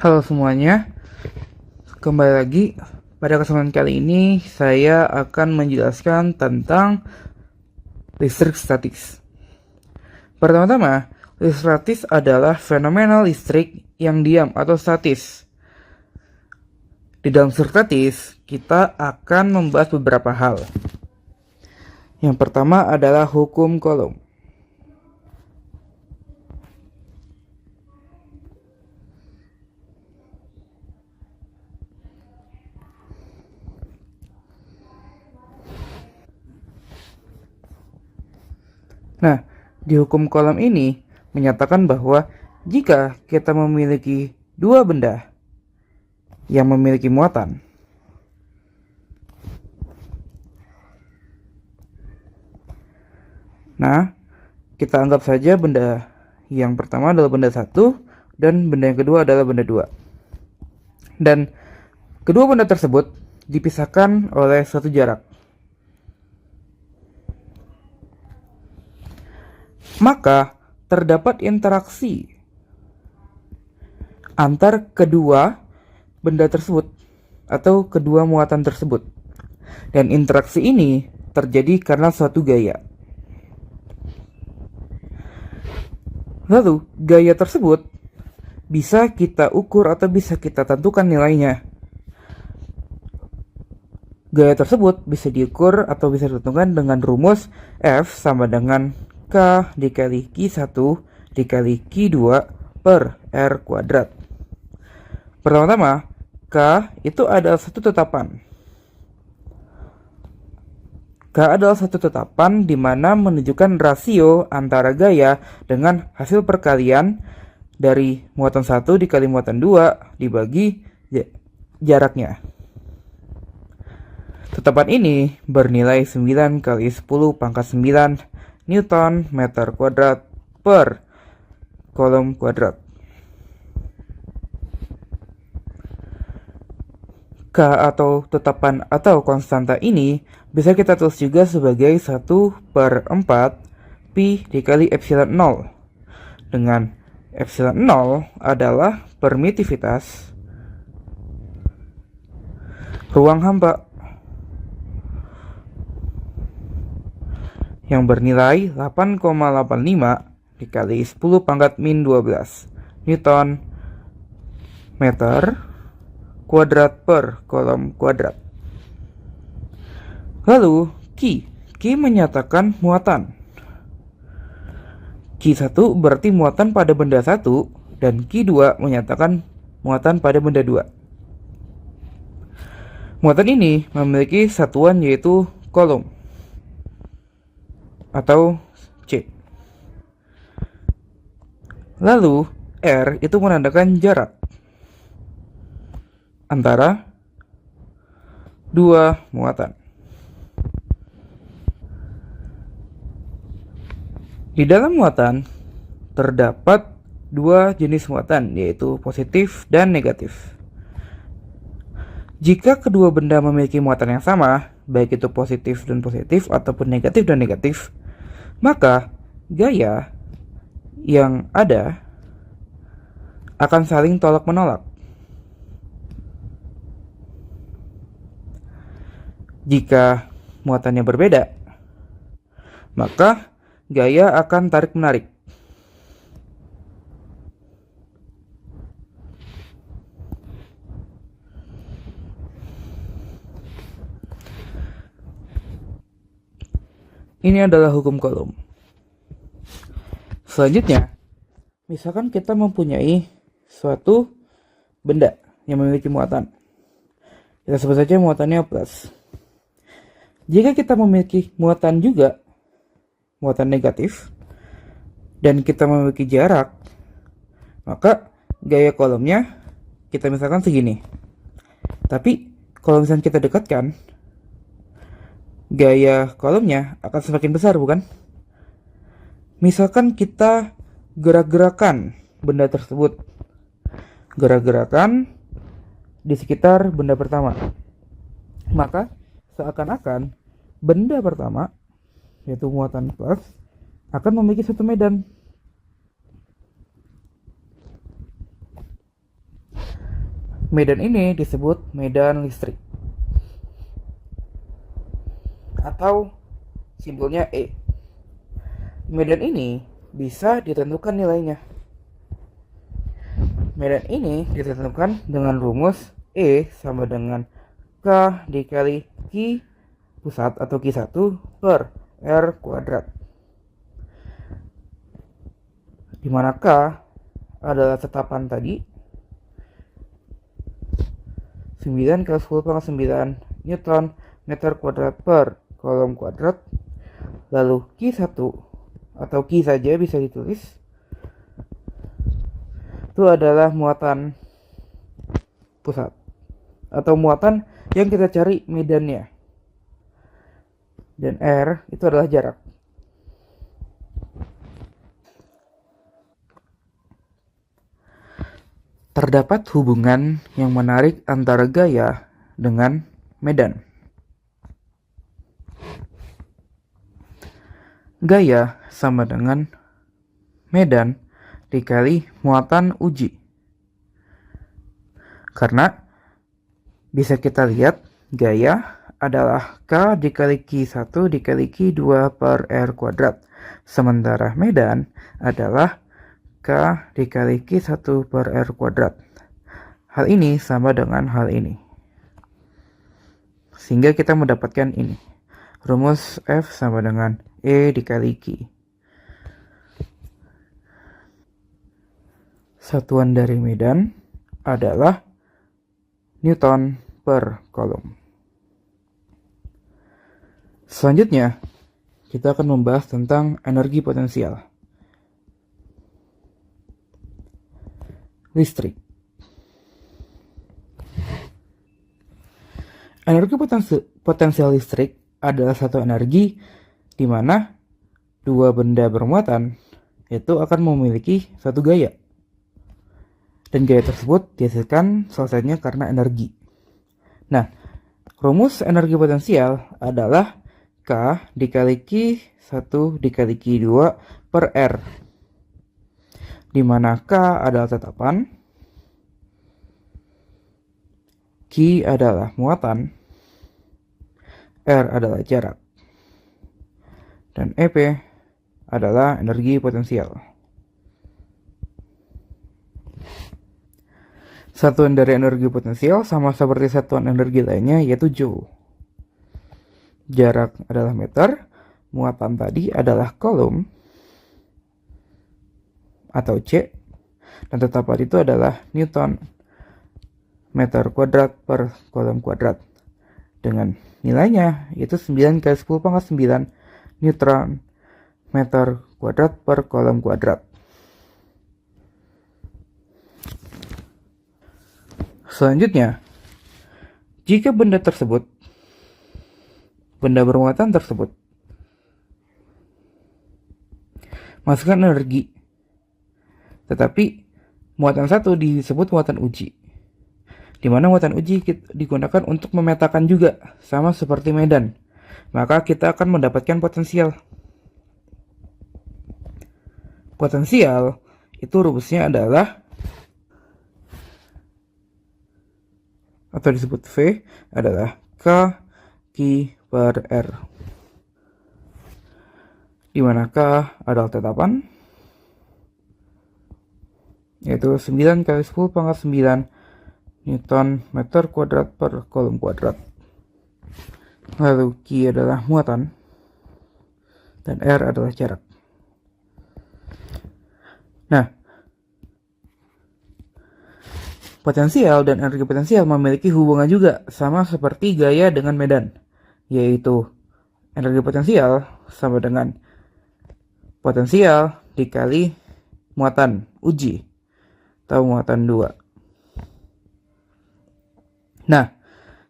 Halo semuanya, kembali lagi. Pada kesempatan kali ini saya akan menjelaskan tentang listrik statis. Pertama-tama, listrik statis adalah fenomena listrik yang diam atau statis. Di dalam listrik statis, kita akan membahas beberapa hal. Yang pertama adalah hukum Coulomb. Nah, di hukum Coulomb ini menyatakan bahwa jika kita memiliki dua benda yang memiliki muatan, nah, kita anggap saja benda yang pertama adalah benda 1 dan benda yang kedua adalah benda 2. Dan kedua benda tersebut dipisahkan oleh suatu jarak. Maka terdapat interaksi antar kedua benda tersebut atau kedua muatan tersebut. Dan interaksi ini terjadi karena suatu gaya. Lalu, gaya tersebut bisa kita ukur atau bisa kita tentukan nilainya. Gaya tersebut bisa diukur atau bisa ditentukan dengan rumus F sama dengan K dikali Q1 dikali Q2 per R kuadrat. Pertama-tama, K itu adalah satu tetapan. K adalah satu tetapan di mana menunjukkan rasio antara gaya dengan hasil perkalian dari muatan 1 dikali muatan 2 dibagi jaraknya. Tetapan ini bernilai 9 kali 10 pangkat 9 Newton meter kuadrat per Coulomb kuadrat. K atau tetapan atau konstanta ini bisa kita tulis juga sebagai 1 per 4 pi dikali epsilon 0. Dengan epsilon 0 adalah permitivitas ruang hampa yang bernilai 8,85 dikali 10 pangkat min 12 Newton meter kuadrat per Coulomb kuadrat. Lalu Q menyatakan muatan. Q1 berarti muatan pada benda 1 dan Q2 menyatakan muatan pada benda 2. Muatan ini memiliki satuan yaitu Coulomb atau C. Lalu R itu menandakan jarak antara dua muatan. Di dalam muatan terdapat dua jenis muatan, yaitu positif dan negatif. Jika kedua benda memiliki muatan yang sama, baik itu positif dan positif ataupun negatif dan negatif, maka gaya yang ada akan saling tolak-menolak. Jika muatannya berbeda, maka gaya akan tarik-menarik. Ini adalah hukum Coulomb. Selanjutnya, misalkan kita mempunyai suatu benda yang memiliki muatan. Kita sebut saja muatannya plus. Jika kita memiliki muatan juga, muatan negatif, dan kita memiliki jarak, maka gaya Coulombnya kita misalkan segini. Tapi kalau misalnya kita dekatkan, gaya Coulombnya akan semakin besar, bukan? Misalkan kita gerak-gerakan benda tersebut, gerak-gerakan di sekitar benda pertama, maka seakan-akan benda pertama, yaitu muatan plus, akan memiliki satu medan. Medan ini disebut medan listrik atau simbolnya E. Medan ini bisa ditentukan nilainya. Medan ini ditentukan dengan rumus E sama dengan K dikali Q pusat atau Q1 per R kuadrat. Di mana K adalah tetapan tadi 9 kali 10 pangkat 9 Newton meter kuadrat per kolom kuadrat. Lalu Q1 atau Q saja bisa ditulis, itu adalah muatan pusat atau muatan yang kita cari medannya. Dan R itu adalah jarak. Terdapat hubungan yang menarik antara gaya dengan medan. Gaya sama dengan medan dikali muatan uji. Karena bisa kita lihat gaya adalah K dikali Q1 dikali Q2 per R kuadrat. Sementara medan adalah K dikali Q1 per R kuadrat. Hal ini sama dengan hal ini. Sehingga kita mendapatkan ini. Rumus F sama dengan E dikali Q. Satuan dari medan adalah Newton per kolom. Selanjutnya, kita akan membahas tentang energi potensial. Listrik. Energi potensial listrik adalah satu energi di mana dua benda bermuatan itu akan memiliki satu gaya. Dan gaya tersebut dihasilkan selesainya karena energi. Nah, rumus energi potensial adalah K dikali Q1 dikali Q2 per R. Di mana K adalah tetapan, Q adalah muatan, R adalah jarak, dan EP adalah energi potensial. Satuan dari energi potensial sama seperti satuan energi lainnya, yaitu Joule. Jarak adalah meter, muatan tadi adalah kolom atau C, dan tetapan itu adalah Newton meter kuadrat per kolom kuadrat. Dengan nilainya yaitu 9 kali 10 pangkat 9 Newton meter kuadrat per kolom kuadrat. Selanjutnya, jika benda bermuatan tersebut masukkan energi, tetapi muatan satu disebut muatan uji, di mana muatan uji digunakan untuk memetakan juga, sama seperti medan. Maka kita akan mendapatkan potensial. Potensial itu rumusnya adalah, atau disebut V, adalah K Q per R. Di mana K adalah tetapan, yaitu 9 kali 10 pangkat 9 Newton meter kuadrat per kolom kuadrat. Lalu Q adalah muatan, dan R adalah jarak. Nah, potensial dan energi potensial memiliki hubungan juga sama seperti gaya dengan medan, yaitu energi potensial sama dengan potensial dikali muatan uji atau muatan 2. Nah,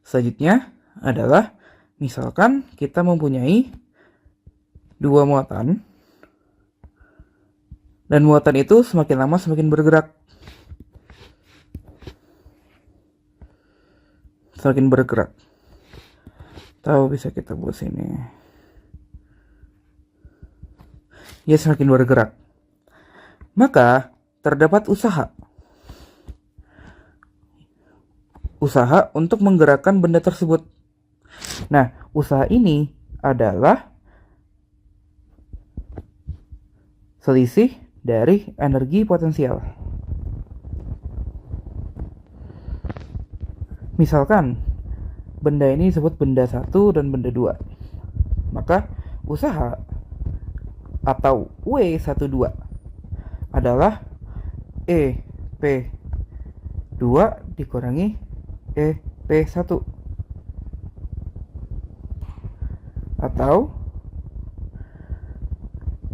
selanjutnya adalah misalkan kita mempunyai dua muatan, dan muatan itu semakin lama semakin bergerak. Atau bisa kita buat sini. Ya, semakin bergerak. Maka terdapat usaha usaha untuk menggerakkan benda tersebut. Nah, usaha ini adalah selisih dari energi potensial. Misalkan, benda ini disebut benda 1 dan benda 2. Maka, usaha atau W12 adalah EP2 dikurangi EP1. Atau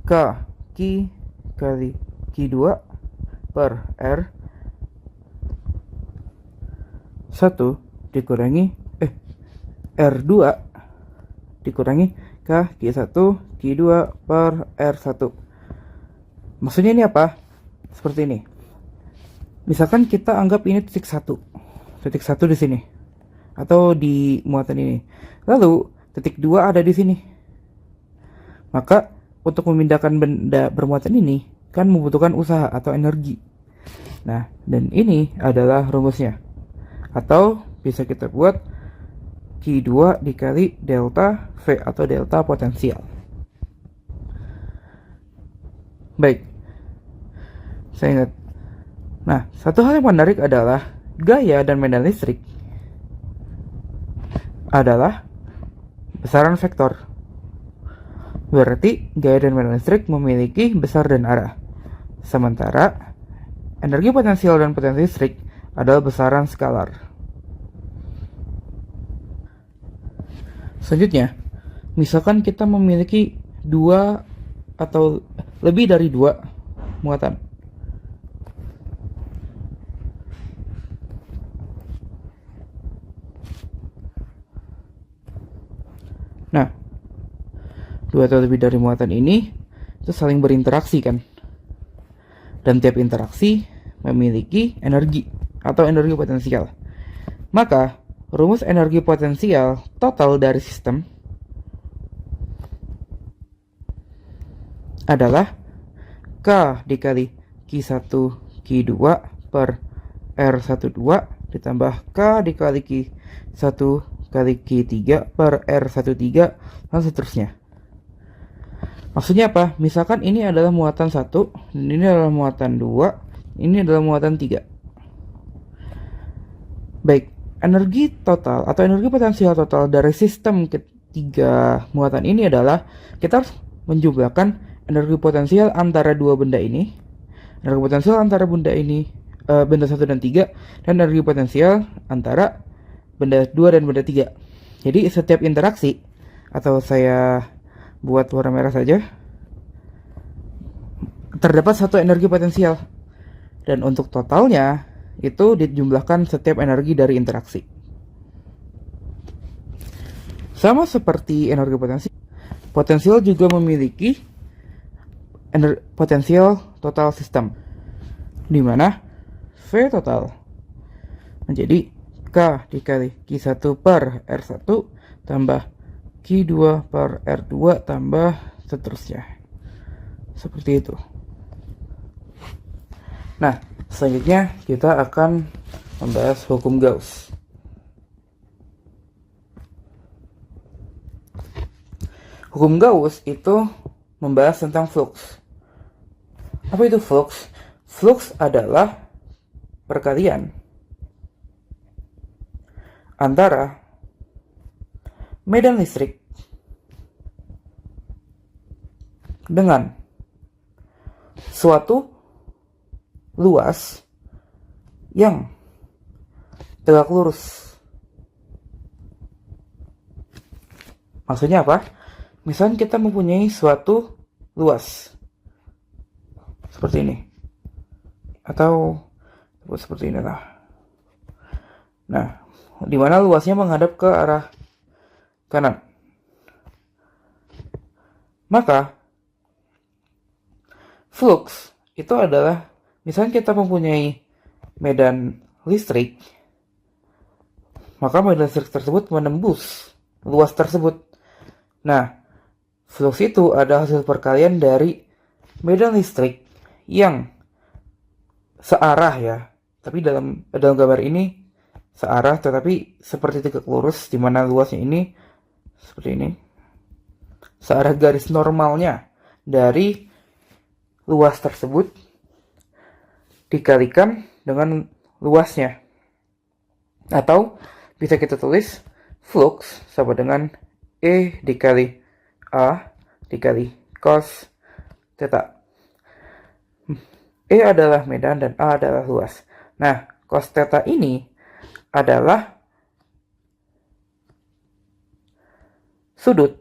K Q kali Q2 per R1 dikurangi R2 dikurangi K Q1 Q2 per R1. Maksudnya ini apa? Seperti ini. Misalkan kita anggap ini titik 1 di sini atau di muatan ini. Lalu titik 2 ada di sini. Maka untuk memindahkan benda bermuatan ini kan membutuhkan usaha atau energi. Nah, dan ini adalah rumusnya. Atau bisa kita buat Q2 dikali delta V atau delta potensial. Baik. Saya ingat. Nah, satu hal yang menarik adalah gaya dan medan listrik adalah besaran vektor. Berarti gaya dan medan listrik memiliki besar dan arah. Sementara energi potensial dan potensi listrik adalah besaran skalar. Selanjutnya, misalkan kita memiliki 2 atau lebih dari 2 muatan. Nah, 2 atau lebih dari muatan ini itu saling berinteraksi kan. Dan tiap interaksi memiliki energi atau energi potensial. Maka, rumus energi potensial total dari sistem adalah K dikali Q1 Q2 per R12 ditambah K dikali Q1 kali Q3 per R13 dan seterusnya. Maksudnya apa? Misalkan ini adalah muatan 1, dan ini adalah muatan 2, ini adalah muatan 3. Baik, energi total atau energi potensial total dari sistem ketiga muatan ini adalah kita harus menjumlahkan energi potensial antara dua benda ini, energi potensial antara benda ini, benda 1 dan 3, dan energi potensial antara benda 2 dan benda 3. Jadi setiap interaksi, atau saya buat warna merah saja, terdapat satu energi potensial. Dan untuk totalnya, itu dijumlahkan setiap energi dari interaksi. Sama seperti energi potensial, potensial juga memiliki potensial total sistem, di mana V total menjadi K dikali Q1 per R1 tambah Q2 per R2 tambah seterusnya. Seperti itu. Nah, selanjutnya kita akan membahas hukum Gauss. Hukum Gauss itu membahas tentang flux. Apa itu flux? Flux adalah perkalian antara medan listrik dengan suatu luas yang tegak lurus. Maksudnya apa? Misalnya kita mempunyai suatu luas seperti ini, atau seperti inilah. Nah, di mana luasnya menghadap ke arah kanan. Maka flux itu adalah, misalnya kita mempunyai medan listrik, maka medan listrik tersebut menembus luas tersebut. Nah, flux itu adalah hasil perkalian dari medan listrik yang searah ya. Tapi dalam gambar ini searah tetapi seperti tegak lurus, di mana luasnya ini seperti ini. Searah garis normalnya dari luas tersebut dikalikan dengan luasnya. Atau bisa kita tulis flux sama dengan E dikali A dikali cos theta. E adalah medan dan A adalah luas. Nah, cos theta ini adalah sudut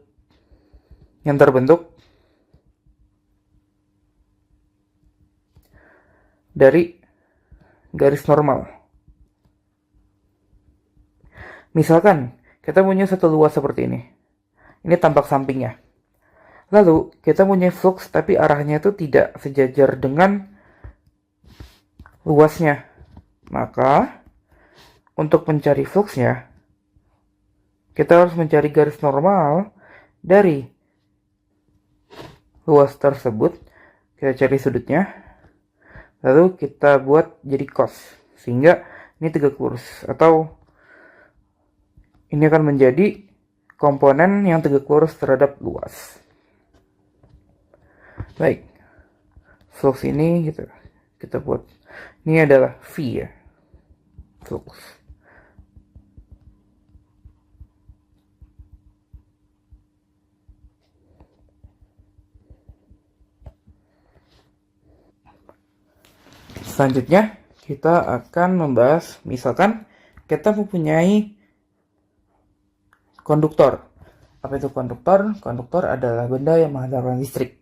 yang terbentuk dari garis normal. Misalkan kita punya satu luas seperti ini. Ini tampak sampingnya. Lalu kita punya flux tapi arahnya itu tidak sejajar dengan luasnya. Maka untuk mencari fluxnya, kita harus mencari garis normal dari luas tersebut. Kita cari sudutnya, lalu kita buat jadi cos, sehingga ini tegak lurus, atau ini akan menjadi komponen yang tegak lurus terhadap luas. Baik, flux ini kita buat, ini adalah V ya, flux. Selanjutnya kita akan membahas, misalkan kita mempunyai konduktor. Apa itu konduktor? Konduktor adalah benda yang menghantarkan listrik.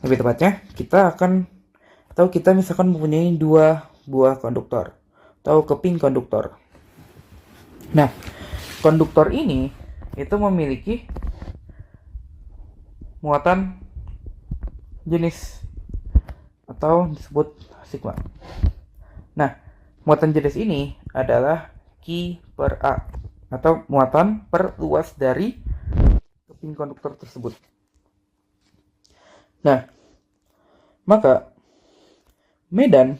Lebih tepatnya, kita misalkan mempunyai 2 buah konduktor atau keping konduktor. Nah, konduktor ini itu memiliki muatan jenis atau disebut sigma. Nah, muatan jenis ini adalah Q per A atau muatan per luas dari keping konduktor tersebut. Nah, maka medan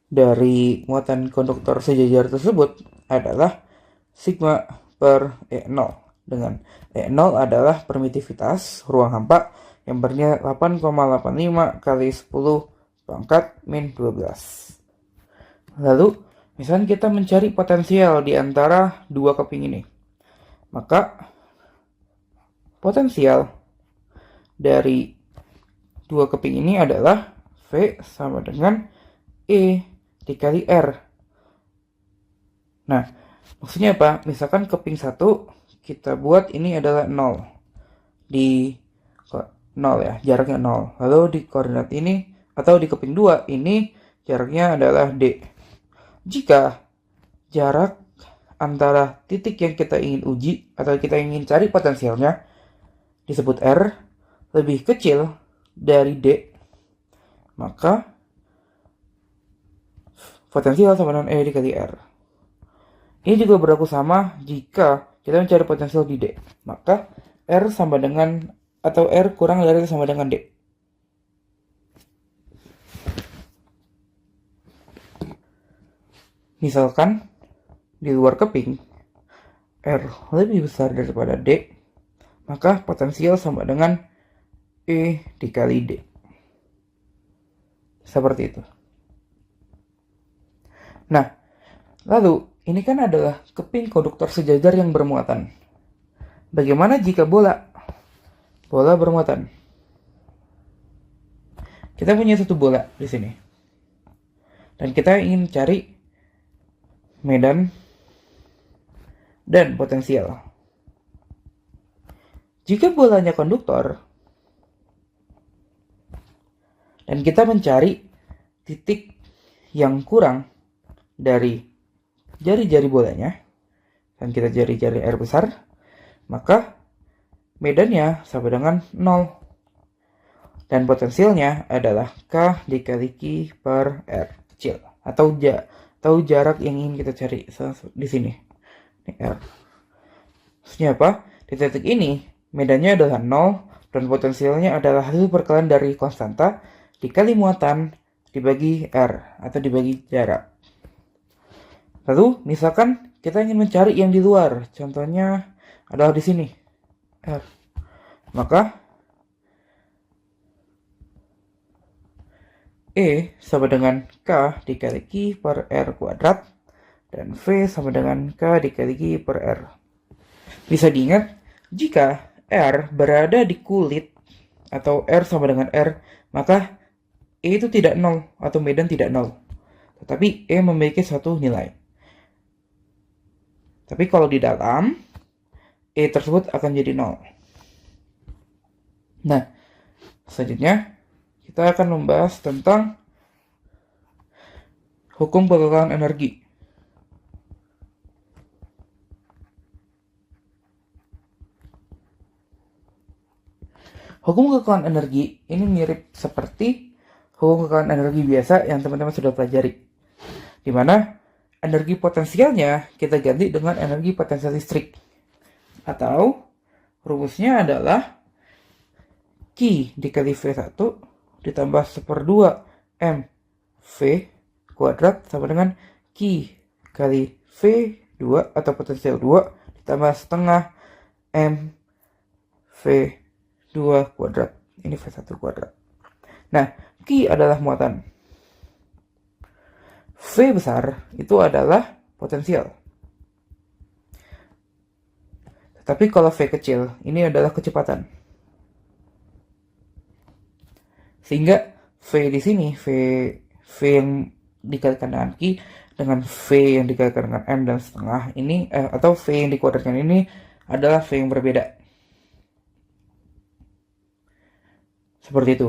dari muatan konduktor sejajar tersebut adalah sigma per E0, dengan E0 adalah permitivitas ruang hampa yang bernilai 8,85 kali 10 pangkat min 12. Lalu misalnya kita mencari potensial di antara 2 keping ini. Maka potensial dari 2 keping ini adalah V sama dengan E dikali R. Nah, maksudnya apa? Misalkan keping 1 kita buat ini adalah 0. Di 0 ya, jaraknya 0. Lalu di koordinat ini atau di keping 2 ini jaraknya adalah D. Jika jarak antara titik yang kita ingin uji atau kita ingin cari potensialnya disebut R lebih kecil dari D, maka potensial sama dengan E dikali R. Ini juga berlaku sama jika kita mencari potensial di D, maka R sama dengan atau R kurang dari sama dengan D. Misalkan di luar keping R lebih besar daripada D, maka potensial sama dengan E dikali D. Seperti itu. Nah, lalu ini kan adalah keping konduktor sejajar yang bermuatan. Bagaimana jika bola bermuatan? Kita punya satu bola di sini. Dan kita ingin cari medan dan potensial. Jika bolanya konduktor dan kita mencari titik yang kurang dari jari-jari bolanya dan kita jari-jari R besar, maka medannya sama dengan 0 dan potensialnya adalah K dikali Q per R kecil atau jarak yang ingin kita cari di sini. Ini R. Maksudnya apa? Di titik ini medannya adalah 0 dan potensialnya adalah hasil perkalian dari konstanta dikali muatan dibagi R atau dibagi jarak. Lalu misalkan kita ingin mencari yang di luar, contohnya adalah di sini, R. Maka E sama dengan K dikali Q per R kuadrat, dan V sama dengan K dikali Q per R. Bisa diingat, jika R berada di kulit, atau R sama dengan R, maka E itu tidak nol, atau medan tidak nol. Tetapi E memiliki suatu nilai. Tapi kalau di dalam, E tersebut akan jadi nol. Nah, selanjutnya kita akan membahas tentang hukum kekekalan energi. Hukum kekekalan energi ini mirip seperti hukum kekekalan energi biasa yang teman-teman sudah pelajari, di mana energi potensialnya kita ganti dengan energi potensial listrik, atau rumusnya adalah Q dikali V1 ditambah 1/2 M V kuadrat sama dengan Q kali V2 atau potensial 2 ditambah setengah M V2 kuadrat. Ini V1 kuadrat. Nah, Q adalah muatan. V besar itu adalah potensial. Tetapi kalau V kecil, ini adalah kecepatan. Sehingga V di sini, V yang dikalikan dengan Q dengan V yang dikalikan dengan M dan setengah ini, atau V yang dikuadratkan ini adalah V yang berbeda. Seperti itu.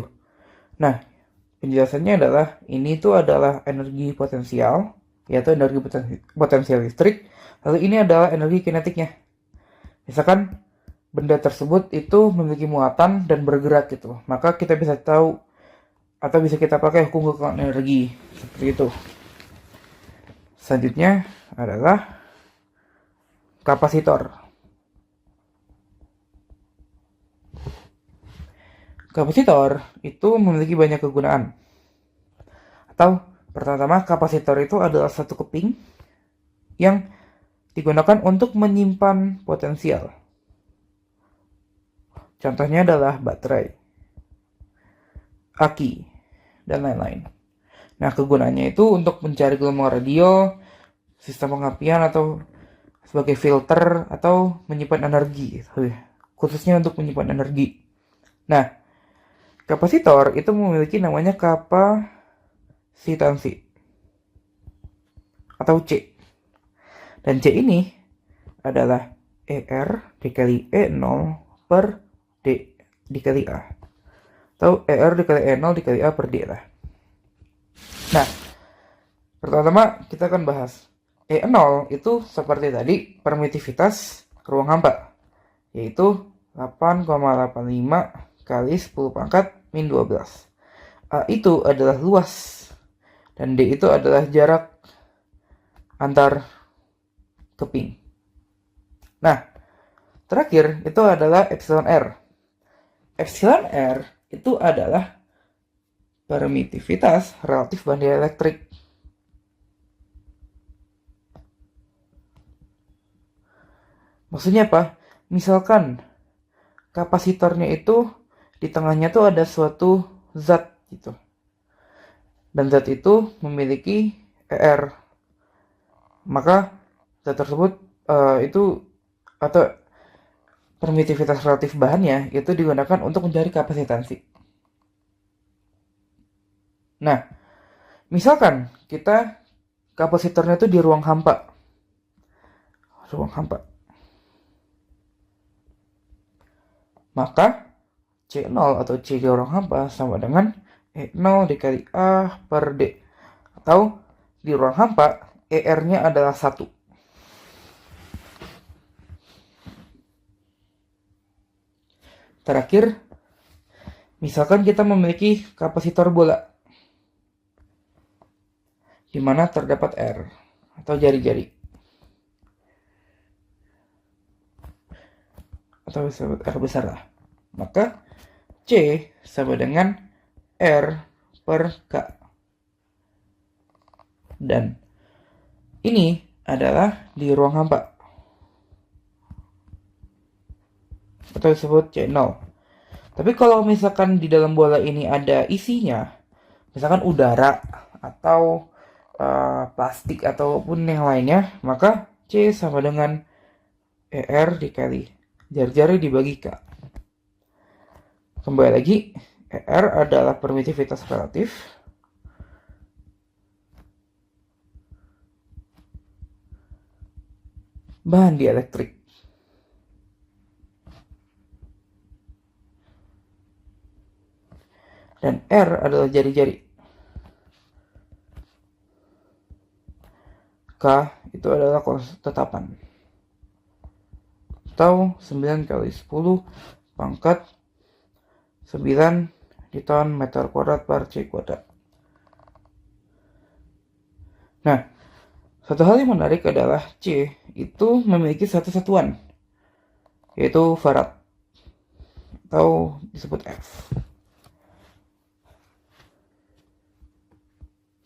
Nah, penjelasannya adalah ini itu adalah energi potensial, yaitu energi potensial listrik. Lalu ini adalah energi kinetiknya. Misalkan benda tersebut itu memiliki muatan dan bergerak gitu, maka kita bisa tahu atau bisa kita pakai hukum kekekalan energi seperti itu. Selanjutnya adalah kapasitor. Kapasitor itu memiliki banyak kegunaan. Atau pertama-tama, kapasitor itu adalah satu keping yang digunakan untuk menyimpan potensial. Contohnya adalah baterai, aki, dan lain-lain. Nah, kegunaannya itu untuk mencari gelombang radio, sistem pengapian, atau sebagai filter, atau menyimpan energi, khususnya untuk menyimpan energi. Nah, kapasitor itu memiliki namanya kapasitansi atau C. Dan C ini adalah ER dikali E0 per D dikali A. Atau ER dikali E0 dikali A per D lah. Nah, pertama kita akan bahas E0 itu seperti tadi permitivitas ruang hampa, yaitu 8,85 kali 10 pangkat min 12. A itu adalah luas, dan D itu adalah jarak antar keping. Nah, terakhir itu adalah epsilon R. Epsilon R itu adalah permitivitas relatif bahan dieelektrik. Maksudnya apa? Misalkan kapasitornya itu di tengahnya tuh ada suatu zat gitu, dan zat itu memiliki ER, maka zat tersebut itu atau permitivitas relatif bahannya itu digunakan untuk mencari kapasitansi. Nah, misalkan kita kapasitornya itu di ruang hampa, maka C0 atau C di ruang hampa sama dengan E0 dikali A per D. Atau di ruang hampa, ER-nya adalah 1. Terakhir, misalkan kita memiliki kapasitor bola, di mana terdapat R, atau jari-jari. Atau disebut R besar lah. Maka C sama dengan R per K. Dan ini adalah di ruang hampa, atau disebut C0. Tapi kalau misalkan di dalam bola ini ada isinya, misalkan udara atau plastik ataupun yang lainnya, maka C sama dengan ER dikali jar-jarnya dibagi K. Kembali lagi, ER adalah permisivitas relatif. Bahan dielektrik. Dan R adalah jari-jari. K itu adalah tetapan. Atau 9 kali 10 pangkat 9 Newton meter kuadrat per C kuadrat. Nah, satu hal yang menarik adalah C itu memiliki satu satuan, yaitu farad, atau disebut F.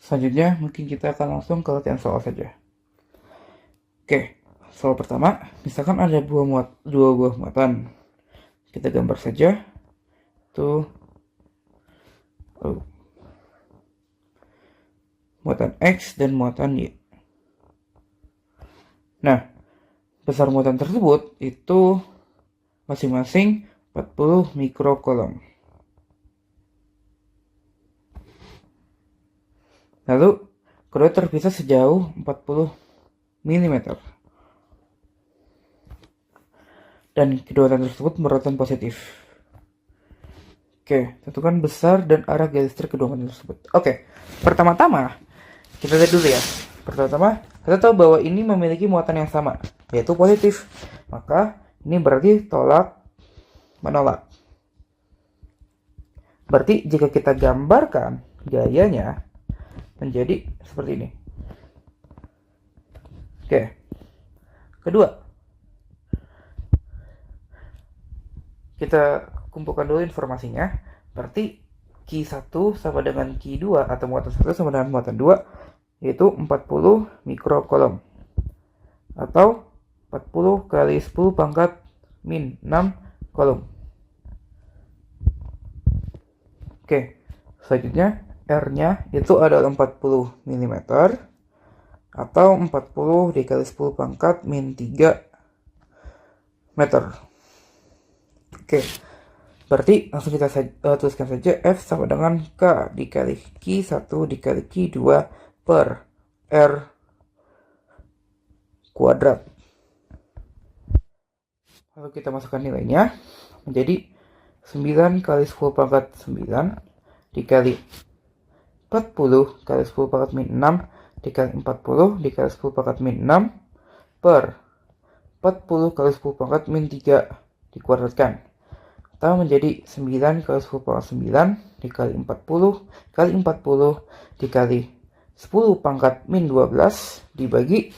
Selanjutnya mungkin kita akan langsung ke latihan soal saja. Oke, soal pertama, misalkan ada dua buah muatan. Kita gambar saja. Tuh. Muatan X dan muatan Y. Nah, besar muatan tersebut itu masing-masing 40 mikrocoulomb. Lalu, kedua terpisah sejauh 40 mm. Dan kedua muatan tersebut berrotan positif. Oke, tentukan besar dan arah garis listrik kedua muatan tersebut. Oke, pertama-tama kita lihat dulu ya. Pertama-tama, kita tahu bahwa ini memiliki muatan yang sama, yaitu positif. Maka, ini berarti tolak menolak. Berarti jika kita gambarkan gayanya menjadi seperti ini. Oke. Kedua, kita kumpulkan dulu informasinya. Berarti Q1 sama dengan Q2 atau muatan 1 sama dengan muatan 2, yaitu 40 mikrocoulomb. Atau 40 kali 10 pangkat min 6 coulomb. Oke, selanjutnya R-nya itu adalah 40 mm atau 40 dikali 10 pangkat min 3 meter. Oke, berarti langsung kita tuliskan saja F sama dengan K dikali Q1 dikali Q2 per R kuadrat. Lalu kita masukkan nilainya menjadi 9 kali 10 pangkat 9 dikali 40 kali 10 pangkat min 6 dikali 40 dikali 10 pangkat min 6 per 40 kali 10 pangkat min 3 dikuadratkan. Atau menjadi 9 kali 10 pangkat 9 dikali 40 kali 40 dikali 10 pangkat min 12 dibagi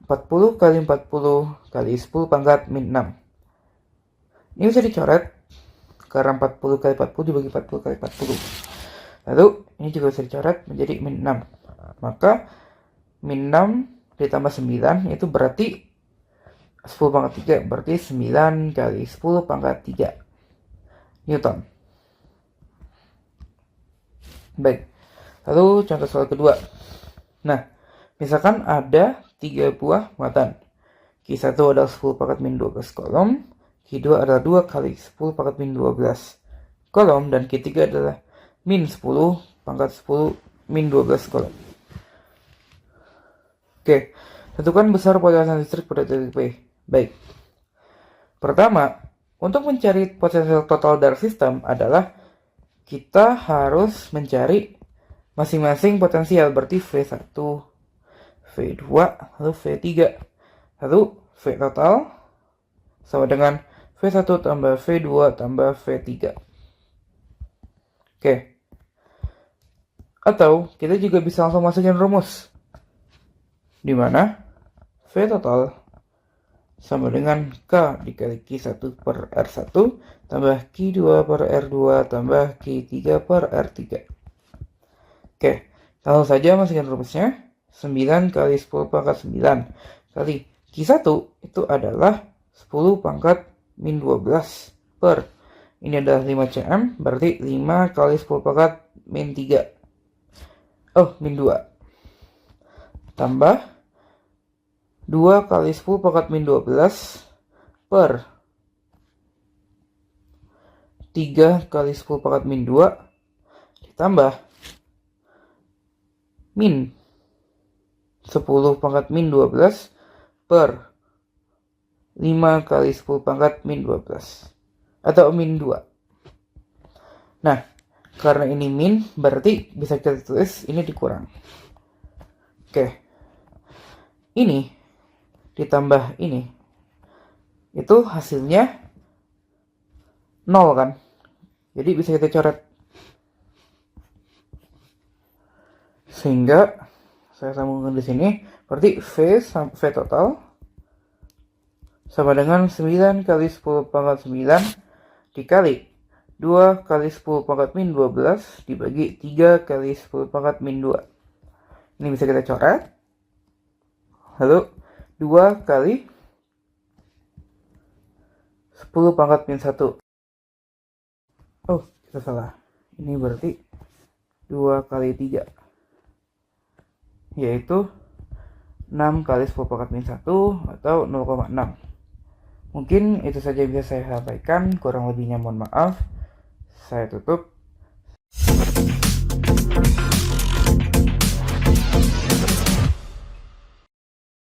40 kali 40 kali 10 pangkat min 6. Ini bisa dicoret karena 40 kali 40 dibagi 40 kali 40. Lalu ini juga bisa dicoret menjadi min 6. Maka min 6 ditambah 9 itu berarti 10 pangkat 3. Berarti 9 kali 10 pangkat 3 Newton. Baik. Lalu contoh soal kedua. Nah, misalkan ada 3 buah muatan. Q1 adalah 10 pangkat min 12 coulomb. Q2 adalah 2 kali 10 pangkat min 12 coulomb. Dan Q3 adalah min 10 pangkat 10 min 12 coulomb. Oke, tentukan besar potensial listrik pada titik P. Baik. Pertama, untuk mencari potensial total dari sistem adalah kita harus mencari masing-masing potensial, berarti V1, V2, lalu V3. Lalu V total sama dengan V1 tambah V2 tambah V3. Oke. Atau kita juga bisa langsung masukin rumus, di mana V total sama dengan K dikali Q1 per R1 tambah Q2 per R2 tambah Q3 per R3. Oke, langsung saja masukin rumusnya. 9 kali 10 pangkat 9 kali Q1 itu adalah 10 pangkat min 12 per ini adalah 5 cm, berarti 5 kali 10 pangkat min 3 min 2 tambah 2 kali 10 pangkat min 12 per 3 kali 10 pangkat min 2 ditambah min 10 pangkat min 12 per 5 kali 10 pangkat min 12 atau min 2. Nah, karena ini min berarti bisa kita tulis ini dikurang. Oke. Ini ditambah ini. Itu hasilnya 0 kan? Jadi bisa kita coret. Sehingga saya sambungkan di sini, berarti V total sama dengan 9 kali 10 pangkat 9 dikali 2 kali 10 pangkat min 12 dibagi 3 kali 10 pangkat min 2. Ini bisa kita coret. Lalu 2 kali 10 pangkat min 1. Oh, kita salah. Ini berarti 2 kali 3. Yaitu 6 kali 10 pangkat min 1 atau 0,6. Mungkin itu saja bisa saya sampaikan, kurang lebihnya mohon maaf. Saya tutup.